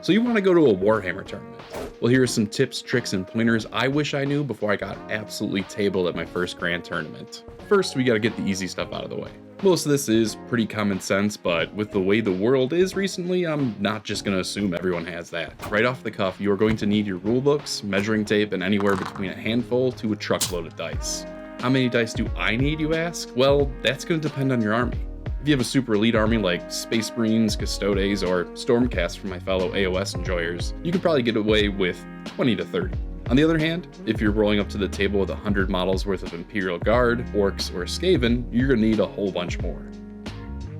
So you want to go to a Warhammer tournament. Well, here are some tips, tricks, and pointers I wish I knew before I got absolutely tabled at my first grand tournament. First, we gotta get the easy stuff out of the way. Most of this is pretty common sense, but with the way the world is recently, I'm not just gonna assume everyone has that. Right off the cuff, you are going to need your rule books, measuring tape, and anywhere between a handful to a truckload of dice. How many dice do I need, you ask? Well, that's gonna depend on your army. If you have a super elite army like Space Marines, Custodes, or Stormcast for my fellow AOS enjoyers, you could probably get away with 20 to 30. On the other hand, if you're rolling up to the table with 100 models worth of Imperial Guard, Orcs, or Skaven, you're gonna need a whole bunch more.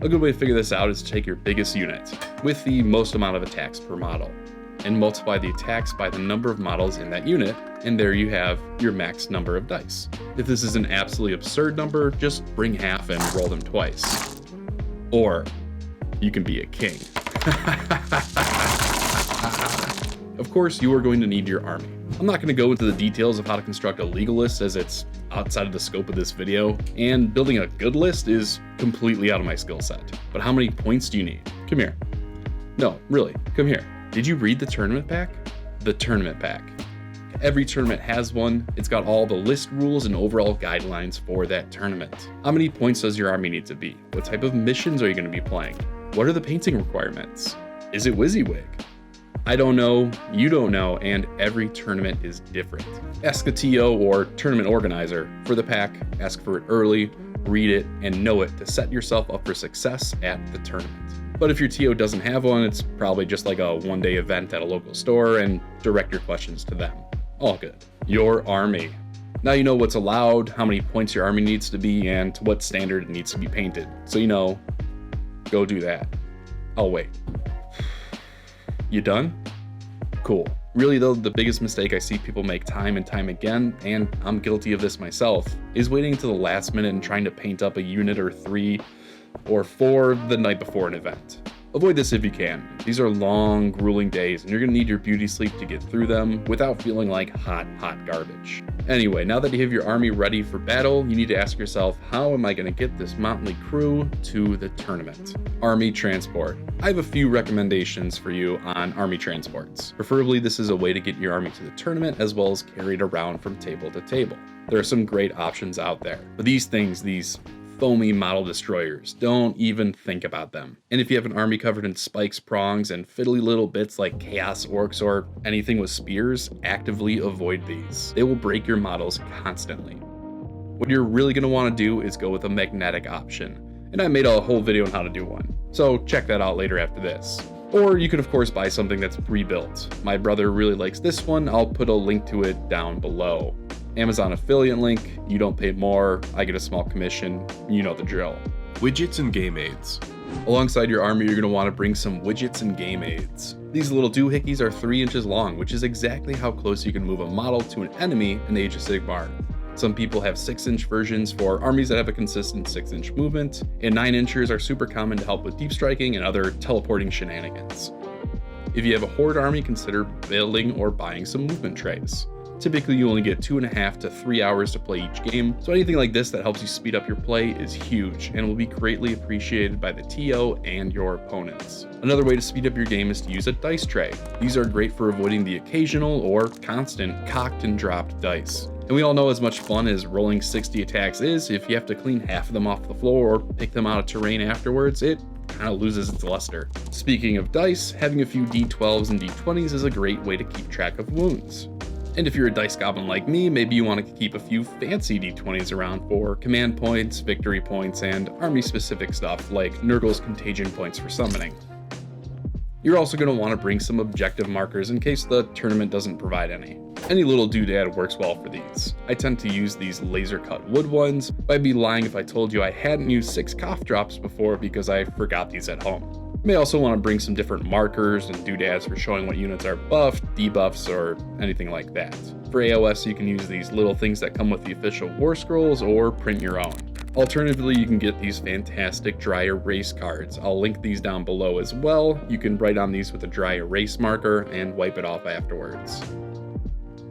A good way to figure this out is to take your biggest unit, with the most amount of attacks per model, and multiply the attacks by the number of models in that unit, and there you have your max number of dice. If this is an absolutely absurd number, just bring half and roll them twice. Or you can be a king. Of course, you are going to need your army. I'm not going to go into the details of how to construct a legal list as it's outside of the scope of this video, and building a good list is completely out of my skill set. But how many points do you need? Come here. No, really, come here. Did you read the tournament pack? The tournament pack. Every tournament has one. It's got all the list rules and overall guidelines for that tournament. How many points does your army need to be? What type of missions are you going to be playing? What are the painting requirements? Is it WYSIWYG? I don't know, you don't know, and every tournament is different. Ask a TO or tournament organizer for the pack, ask for it early, read it, and know it to set yourself up for success at the tournament. But if your TO doesn't have one, it's probably just like a one-day event at a local store, and direct your questions to them. All good. Your army. Now you know what's allowed, how many points your army needs to be, and to what standard it needs to be painted. So you know, go do that. I'll wait. You done? Cool. Really though, the biggest mistake I see people make time and time again, and I'm guilty of this myself, is waiting until the last minute and trying to paint up a unit or 3 or 4 the night before an event. Avoid this if you can. These are long, grueling days, and you're gonna need your beauty sleep to get through them without feeling like hot garbage. Anyway, now that you have your army ready for battle, you need to ask yourself, how am I gonna get this motley crew to the tournament? Army transport. I have a few recommendations for you on army transports. Preferably, this is a way to get your army to the tournament as well as carried around from table to table. There are some great options out there, but these foamy model destroyers, don't even think about them. And if you have an army covered in spikes, prongs, and fiddly little bits like chaos orcs or anything with spears, actively avoid these. They will break your models constantly. What you're really going to want to do is go with a magnetic option, and I made a whole video on how to do one, so check that out later after this. Or you could of course buy something that's pre-built. My brother really likes this one, I'll put a link to it down below. Amazon affiliate link, you don't pay more, I get a small commission, you know the drill. Widgets and game aids. Alongside your army, you're going to want to bring some widgets and game aids. These little doohickeys are 3 inches long, which is exactly how close you can move a model to an enemy in Age of Sigmar. Some people have 6-inch versions for armies that have a consistent 6-inch movement, and 9-inchers are super common to help with deep striking and other teleporting shenanigans. If you have a horde army, consider building or buying some movement trays. Typically, you only get 2.5 to 3 hours to play each game, so anything like this that helps you speed up your play is huge and will be greatly appreciated by the TO and your opponents. Another way to speed up your game is to use a dice tray. These are great for avoiding the occasional or constant cocked and dropped dice. And we all know as much fun as rolling 60 attacks is, if you have to clean half of them off the floor or pick them out of terrain afterwards, it kind of loses its luster. Speaking of dice, having a few D12s and D20s is a great way to keep track of wounds. And if you're a dice goblin like me, maybe you want to keep a few fancy D20s around for command points, victory points, and army-specific stuff like Nurgle's contagion points for summoning. You're also going to want to bring some objective markers in case the tournament doesn't provide any. Any little doodad works well for these. I tend to use these laser-cut wood ones, but I'd be lying if I told you I hadn't used 6 cough drops before because I forgot these at home. You may also want to bring some different markers and doodads for showing what units are buffed, debuffs, or anything like that. For AOS, you can use these little things that come with the official war scrolls or print your own. Alternatively, you can get these fantastic dry erase cards. I'll link these down below as well. You can write on these with a dry erase marker and wipe it off afterwards.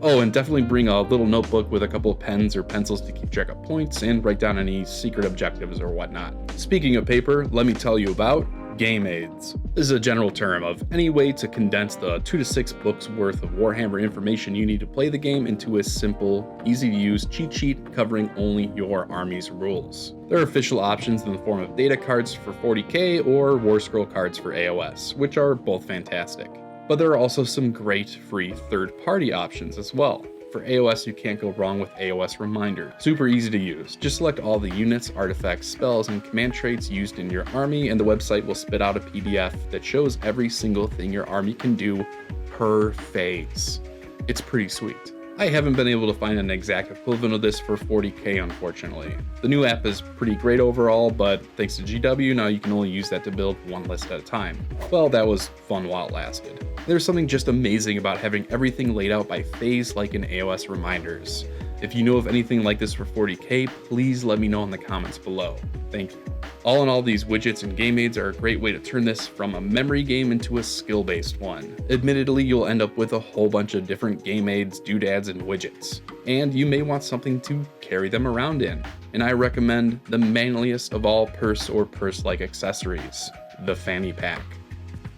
Oh, and definitely bring a little notebook with a couple of pens or pencils to keep track of points and write down any secret objectives or whatnot. Speaking of paper, let me tell you about Game aids. This is a general term of any way to condense the 2 to 6 books worth of Warhammer information you need to play the game into a simple, easy to use cheat sheet covering only your army's rules. There are official options in the form of data cards for 40k or War Scroll cards for AOS, which are both fantastic. But there are also some great free third-party options as well. For AOS, you can't go wrong with AOS Reminder. Super easy to use. Just select all the units, artifacts, spells, and command traits used in your army, and the website will spit out a PDF that shows every single thing your army can do per phase. It's pretty sweet. I haven't been able to find an exact equivalent of this for 40k, unfortunately. The new app is pretty great overall, but thanks to GW, now you can only use that to build one list at a time. Well, that was fun while it lasted. There's something just amazing about having everything laid out by phase like in AOS Reminders. If you know of anything like this for 40k, please let me know in the comments below. Thank you. All in all, these widgets and game aids are a great way to turn this from a memory game into a skill-based one. Admittedly, you'll end up with a whole bunch of different game aids, doodads, and widgets, and you may want something to carry them around in. And I recommend the manliest of all purse or purse-like accessories, the fanny pack.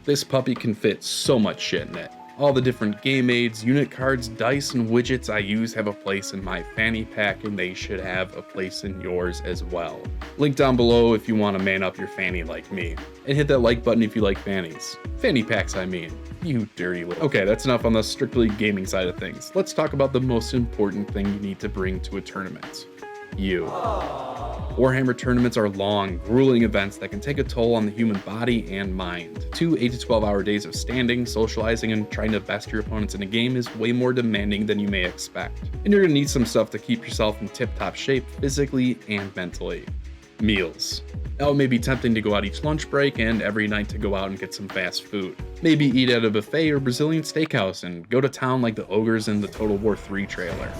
This puppy can fit so much shit in it. All the different game aids, unit cards, dice, and widgets I use have a place in my fanny pack, and they should have a place in yours as well. Link down below if you want to man up your fanny like me. And hit that like button if you like fannies. Fanny packs, I mean. You dirty little... Okay, that's enough on the strictly gaming side of things. Let's talk about the most important thing you need to bring to a tournament. You. Warhammer tournaments are long, grueling events that can take a toll on the human body and mind. 2 8 to 12 hour days of standing, socializing, and trying to best your opponents in a game is way more demanding than you may expect. And you're gonna need some stuff to keep yourself in tip-top shape physically and mentally. Meals. Now it may be tempting to go out each lunch break and every night to go out and get some fast food. Maybe eat at a buffet or Brazilian steakhouse and go to town like the ogres in the Total War 3 trailer.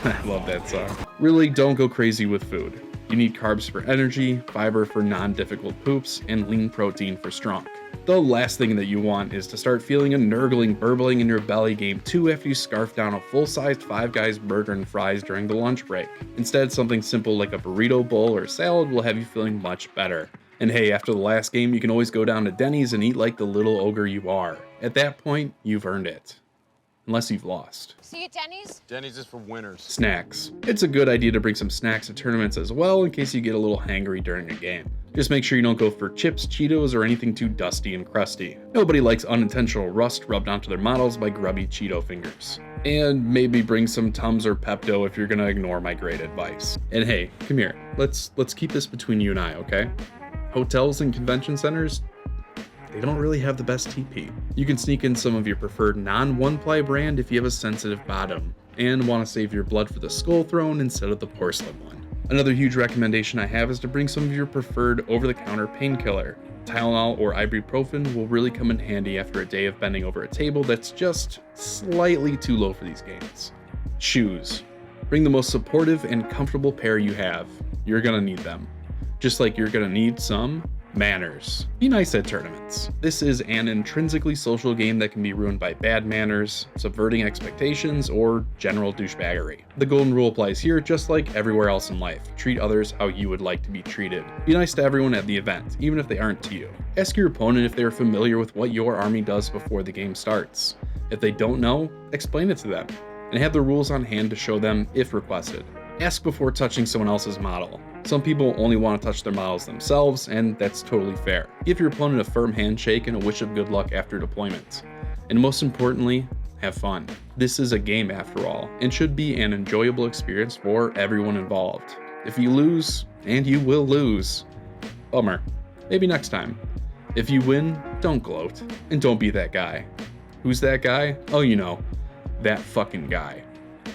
I love that song. Really, don't go crazy with food. You need carbs for energy, fiber for non-difficult poops, and lean protein for strong. The last thing that you want is to start feeling a nurgling, burbling in your belly game 2 after you scarf down a full-sized Five Guys burger and fries during the lunch break. Instead, something simple like a burrito bowl or salad will have you feeling much better. And hey, after the last game, you can always go down to Denny's and eat like the little ogre you are. At that point, you've earned it. Unless you've lost. See you at Denny's? Denny's is for winners. Snacks. It's a good idea to bring some snacks to tournaments as well in case you get a little hangry during a game. Just make sure you don't go for chips, Cheetos, or anything too dusty and crusty. Nobody likes unintentional rust rubbed onto their models by grubby Cheeto fingers. And maybe bring some Tums or Pepto if you're gonna ignore my great advice. And hey, come here. Let's keep this between you and I, okay? Hotels and convention centers, they don't really have the best TP. You can sneak in some of your preferred non-one-ply brand if you have a sensitive bottom and want to save your blood for the skull throne instead of the porcelain one. Another huge recommendation I have is to bring some of your preferred over-the-counter painkiller. Tylenol or ibuprofen will really come in handy after a day of bending over a table that's just slightly too low for these games. Shoes. Bring the most supportive and comfortable pair you have. You're gonna need them. Just like you're gonna need some manners. Be nice at tournaments. This is an intrinsically social game that can be ruined by bad manners, subverting expectations, or general douchebaggery. The golden rule applies here just like everywhere else in life. Treat others how you would like to be treated. Be nice to everyone at the event, even if they aren't to you. Ask your opponent if they are familiar with what your army does before the game starts. If they don't know, explain it to them, and have the rules on hand to show them if requested. Ask before touching someone else's model. Some people only want to touch their models themselves, and that's totally fair. Give your opponent a firm handshake and a wish of good luck after deployment. And most importantly, have fun. This is a game after all, and should be an enjoyable experience for everyone involved. If you lose, and you will lose, bummer. Maybe next time. If you win, don't gloat, and don't be that guy. Who's that guy? Oh, you know, that fucking guy.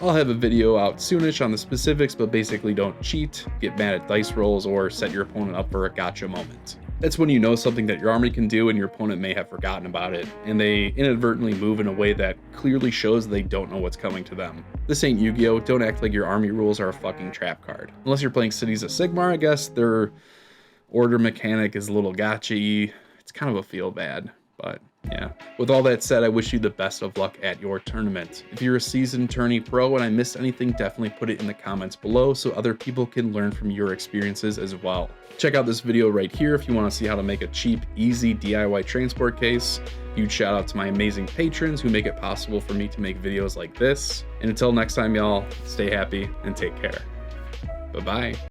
I'll have a video out soonish on the specifics, but basically don't cheat, get mad at dice rolls, or set your opponent up for a gotcha moment. That's when you know something that your army can do and your opponent may have forgotten about it, and they inadvertently move in a way that clearly shows they don't know what's coming to them. This ain't Yu-Gi-Oh! Don't act like your army rules are a fucking trap card. Unless you're playing Cities of Sigmar, I guess their order mechanic is a little gotcha-y. It's kind of a feel bad, but Yeah. With all that said, I wish you the best of luck at your tournament. If you're a seasoned tourney pro and I missed anything, definitely put it in the comments below so other people can learn from your experiences as well. Check out this video right here if you want to see how to make a cheap, easy DIY transport case. Huge shout out to my amazing patrons who make it possible for me to make videos like this. And until next time, y'all, stay happy and take care. Bye-bye.